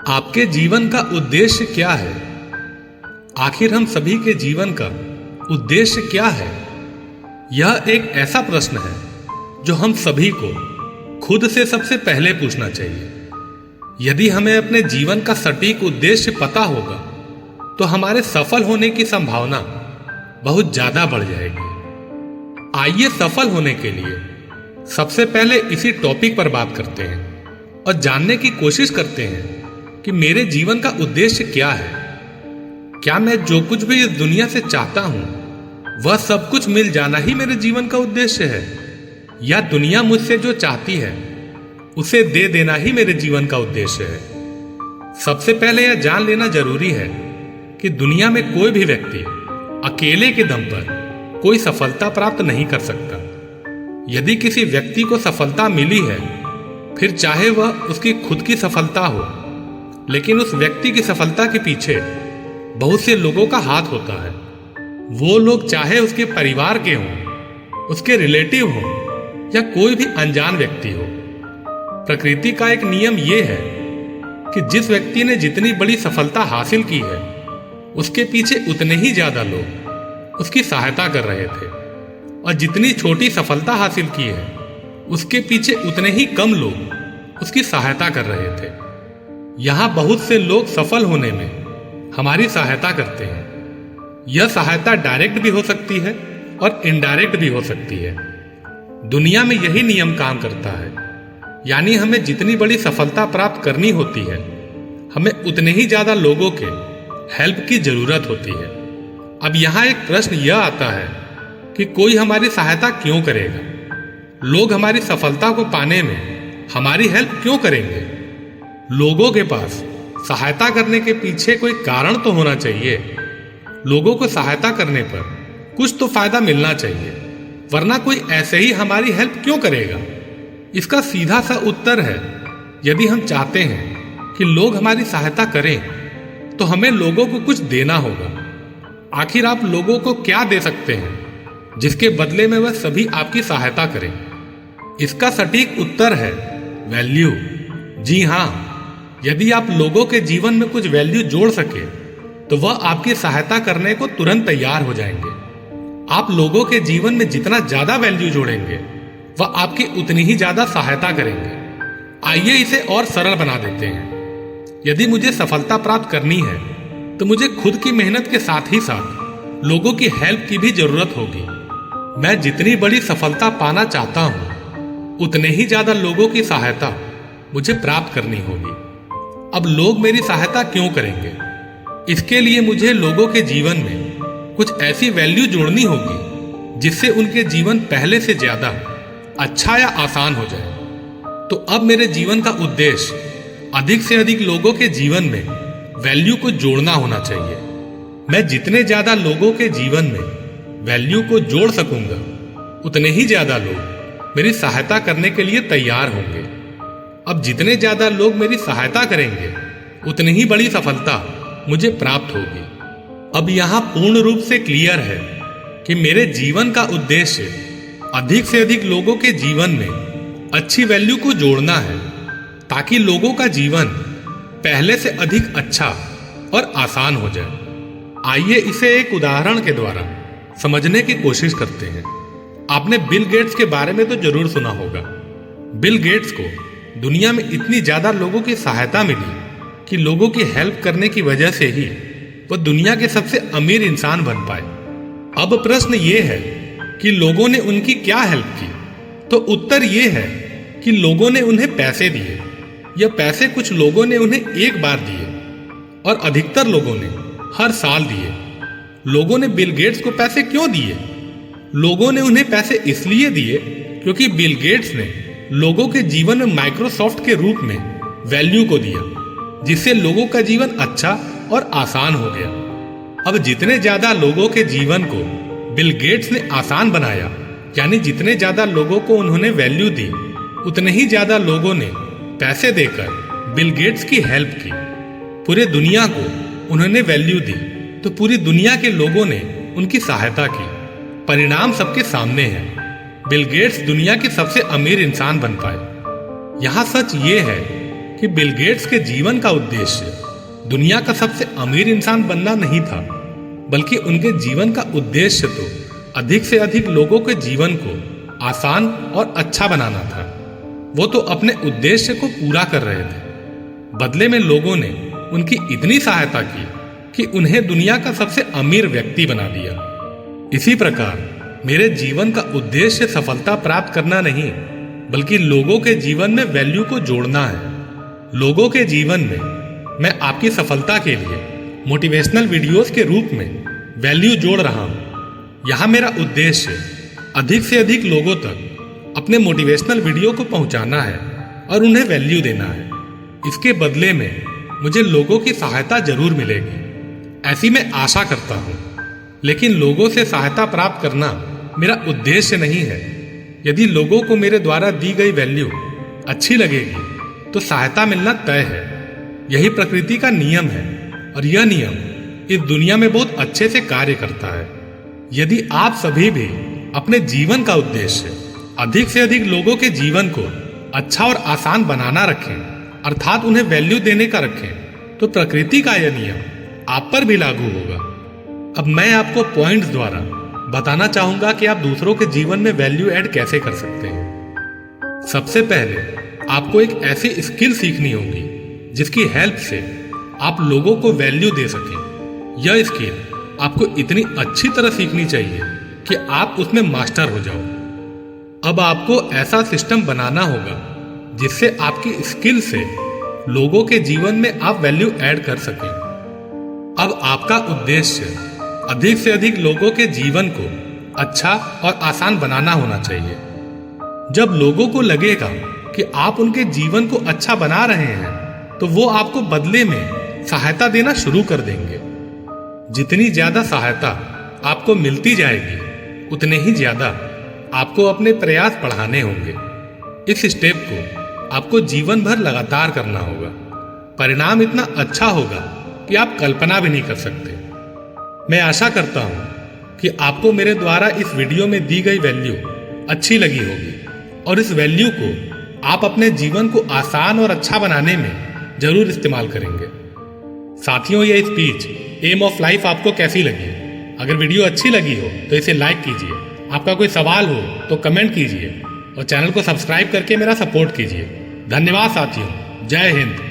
आपके जीवन का उद्देश्य क्या है? आखिर हम सभी के जीवन का उद्देश्य क्या है? यह एक ऐसा प्रश्न है जो हम सभी को खुद से सबसे पहले पूछना चाहिए। यदि हमें अपने जीवन का सटीक उद्देश्य पता होगा तो हमारे सफल होने की संभावना बहुत ज्यादा बढ़ जाएगी। आइए सफल होने के लिए सबसे पहले इसी टॉपिक पर बात करते हैं और जानने की कोशिश करते हैं कि मेरे जीवन का उद्देश्य क्या है। क्या मैं जो कुछ भी इस दुनिया से चाहता हूं वह सब कुछ मिल जाना ही मेरे जीवन का उद्देश्य है, या दुनिया मुझसे जो चाहती है उसे दे देना ही मेरे जीवन का उद्देश्य है? सबसे पहले यह जान लेना जरूरी है कि दुनिया में कोई भी व्यक्ति अकेले के दम पर कोई सफलता प्राप्त नहीं कर सकता। यदि किसी व्यक्ति को सफलता मिली है, फिर चाहे वह उसकी खुद की सफलता हो, लेकिन उस व्यक्ति की सफलता के पीछे बहुत से लोगों का हाथ होता है। वो लोग चाहे उसके परिवार के हों, उसके रिलेटिव हों, या कोई भी अनजान व्यक्ति हो। प्रकृति का एक नियम यह है कि जिस व्यक्ति ने जितनी बड़ी सफलता हासिल की है, उसके पीछे उतने ही ज्यादा लोग उसकी सहायता कर रहे थे, और जितनी छोटी सफलता हासिल की है उसके पीछे उतने ही कम लोग उसकी सहायता कर रहे थे। यहां बहुत से लोग सफल होने में हमारी सहायता करते हैं। यह सहायता डायरेक्ट भी हो सकती है और इनडायरेक्ट भी हो सकती है। दुनिया में यही नियम काम करता है, यानी हमें जितनी बड़ी सफलता प्राप्त करनी होती है, हमें उतने ही ज्यादा लोगों के हेल्प की जरूरत होती है। अब यहां एक प्रश्न यह आता है कि कोई हमारी सहायता क्यों करेगा? लोग हमारी सफलता को पाने में हमारी हेल्प क्यों करेंगे? लोगों के पास सहायता करने के पीछे कोई कारण तो होना चाहिए। लोगों को सहायता करने पर कुछ तो फायदा मिलना चाहिए, वरना कोई ऐसे ही हमारी हेल्प क्यों करेगा? इसका सीधा सा उत्तर है, यदि हम चाहते हैं कि लोग हमारी सहायता करें तो हमें लोगों को कुछ देना होगा। आखिर आप लोगों को क्या दे सकते हैं जिसके बदले में वह सभी आपकी सहायता करें? इसका सटीक उत्तर है वैल्यू। जी हां, यदि आप लोगों के जीवन में कुछ वैल्यू जोड़ सके तो वह आपकी सहायता करने को तुरंत तैयार हो जाएंगे। आप लोगों के जीवन में जितना ज्यादा वैल्यू जोड़ेंगे, वह आपकी उतनी ही ज्यादा सहायता करेंगे। आइए इसे और सरल बना देते हैं। यदि मुझे सफलता प्राप्त करनी है तो मुझे खुद की मेहनत के साथ ही साथ लोगों की हेल्प की भी जरूरत होगी। मैं जितनी बड़ी सफलता पाना चाहता हूं, उतने ही ज्यादा लोगों की सहायता मुझे प्राप्त करनी होगी। अब लोग मेरी सहायता क्यों करेंगे? इसके लिए मुझे लोगों के जीवन में कुछ ऐसी वैल्यू जोड़नी होगी जिससे उनके जीवन पहले से ज्यादा अच्छा या आसान हो जाए। तो अब मेरे जीवन का उद्देश्य अधिक से अधिक लोगों के जीवन में वैल्यू को जोड़ना होना चाहिए। मैं जितने ज्यादा लोगों के जीवन में वैल्यू को जोड़ सकूंगा, उतने ही ज्यादा लोग मेरी सहायता करने के लिए तैयार होंगे। अब जितने ज्यादा लोग मेरी सहायता करेंगे, उतनी ही बड़ी सफलता मुझे प्राप्त होगी। अब यहां पूर्ण रूप से क्लियर है कि मेरे जीवन का उद्देश्य अधिक से अधिक लोगों के जीवन में अच्छी वैल्यू को जोड़ना है, ताकि लोगों का जीवन पहले से अधिक अच्छा और आसान हो जाए। आइए इसे एक उदाहरण के द्वारा समझने की कोशिश करते हैं। आपने बिल गेट्स के बारे में तो जरूर सुना होगा। बिल गेट्स को दुनिया में इतनी ज्यादा लोगों की सहायता मिली कि लोगों की हेल्प करने की वजह से ही वह दुनिया के सबसे अमीर इंसान बन पाए। अब प्रश्न ये है कि लोगों ने उनकी क्या हेल्प की? तो उत्तर ये है कि लोगों ने उन्हें पैसे दिए। यह पैसे कुछ लोगों ने उन्हें एक बार दिए और अधिकतर लोगों ने हर साल दिए। लोगों ने बिल गेट्स को पैसे क्यों दिए? लोगों ने उन्हें पैसे इसलिए दिए क्योंकि बिल गेट्स ने लोगों के जीवन में माइक्रोसॉफ्ट के रूप में वैल्यू को दिया, जिससे लोगों का जीवन अच्छा और आसान हो गया। अब जितने ज्यादा लोगों के जीवन को बिल गेट्स ने आसान बनाया, यानी जितने ज्यादा लोगों को उन्होंने वैल्यू दी, उतने ही ज्यादा लोगों ने पैसे देकर बिल गेट्स की हेल्प की। पूरे दुनिया को उन्होंने वैल्यू दी तो पूरी दुनिया के लोगों ने उनकी सहायता की। परिणाम सबके सामने है। बिल गेट्स दुनिया के सबसे अमीर इंसान बन पाए। यहां सच ये है कि बिल गेट्स के जीवन का उद्देश्य दुनिया का सबसे अमीर इंसान बनना नहीं था, बल्कि उनके जीवन का उद्देश्य तो अधिक से अधिक लोगों के जीवन को आसान और अच्छा बनाना था। वो तो अपने उद्देश्य को पूरा कर रहे थे, बदले में लोगों ने उनकी इतनी सहायता की कि उन्हें दुनिया का सबसे अमीर व्यक्ति बना दिया। इसी प्रकार मेरे जीवन का उद्देश्य सफलता प्राप्त करना नहीं, बल्कि लोगों के जीवन में वैल्यू को जोड़ना है। लोगों के जीवन में मैं आपकी सफलता के लिए मोटिवेशनल वीडियोस के रूप में वैल्यू जोड़ रहा हूं। यहां मेरा उद्देश्य अधिक से अधिक लोगों तक अपने मोटिवेशनल वीडियो को पहुंचाना है और उन्हें वैल्यू देना है। इसके बदले में मुझे लोगों की सहायता जरूर मिलेगी, ऐसी मैं आशा करता हूं। लेकिन लोगों से सहायता प्राप्त करना मेरा उद्देश्य नहीं है। यदि लोगों को मेरे द्वारा दी गई वैल्यू अच्छी लगेगी तो सहायता मिलना तय है। यही प्रकृति का नियम है और यह नियम इस दुनिया में बहुत अच्छे से कार्य करता है। यदि आप सभी भी अपने जीवन का उद्देश्य अधिक से अधिक लोगों के जीवन को अच्छा और आसान बनाना रखें, अर्थात उन्हें वैल्यू देने का रखें, तो प्रकृति का यह नियम आप पर भी लागू होगा। अब मैं आपको पॉइंट्स द्वारा बताना चाहूंगा कि आप दूसरों के जीवन में वैल्यू ऐड कैसे कर सकते हैं। सबसे पहले आपको एक ऐसी स्किल सीखनी होगी जिसकी हेल्प से आप लोगों को वैल्यू दे सकें। यह स्किल आपको इतनी अच्छी तरह सीखनी चाहिए कि आप उसमें मास्टर हो जाओ। अब आपको ऐसा सिस्टम बनाना होगा जिससे आपकी स्किल से लोगों के जीवन में आप वैल्यू ऐड कर सकें। अब आपका उद्देश्य अधिक से अधिक लोगों के जीवन को अच्छा और आसान बनाना होना चाहिए। जब लोगों को लगेगा कि आप उनके जीवन को अच्छा बना रहे हैं, तो वो आपको बदले में सहायता देना शुरू कर देंगे। जितनी ज्यादा सहायता आपको मिलती जाएगी, उतने ही ज्यादा आपको अपने प्रयास बढ़ाने होंगे। इस स्टेप को आपको जीवन भर लगातार करना होगा। परिणाम इतना अच्छा होगा कि आप कल्पना भी नहीं कर सकते। मैं आशा करता हूं कि आपको मेरे द्वारा इस वीडियो में दी गई वैल्यू अच्छी लगी होगी और इस वैल्यू को आप अपने जीवन को आसान और अच्छा बनाने में जरूर इस्तेमाल करेंगे। साथियों, यह स्पीच एम ऑफ लाइफ आपको कैसी लगी? अगर वीडियो अच्छी लगी हो तो इसे लाइक कीजिए। आपका कोई सवाल हो तो कमेंट कीजिए और चैनल को सब्सक्राइब करके मेरा सपोर्ट कीजिए। धन्यवाद साथियों। जय हिंद।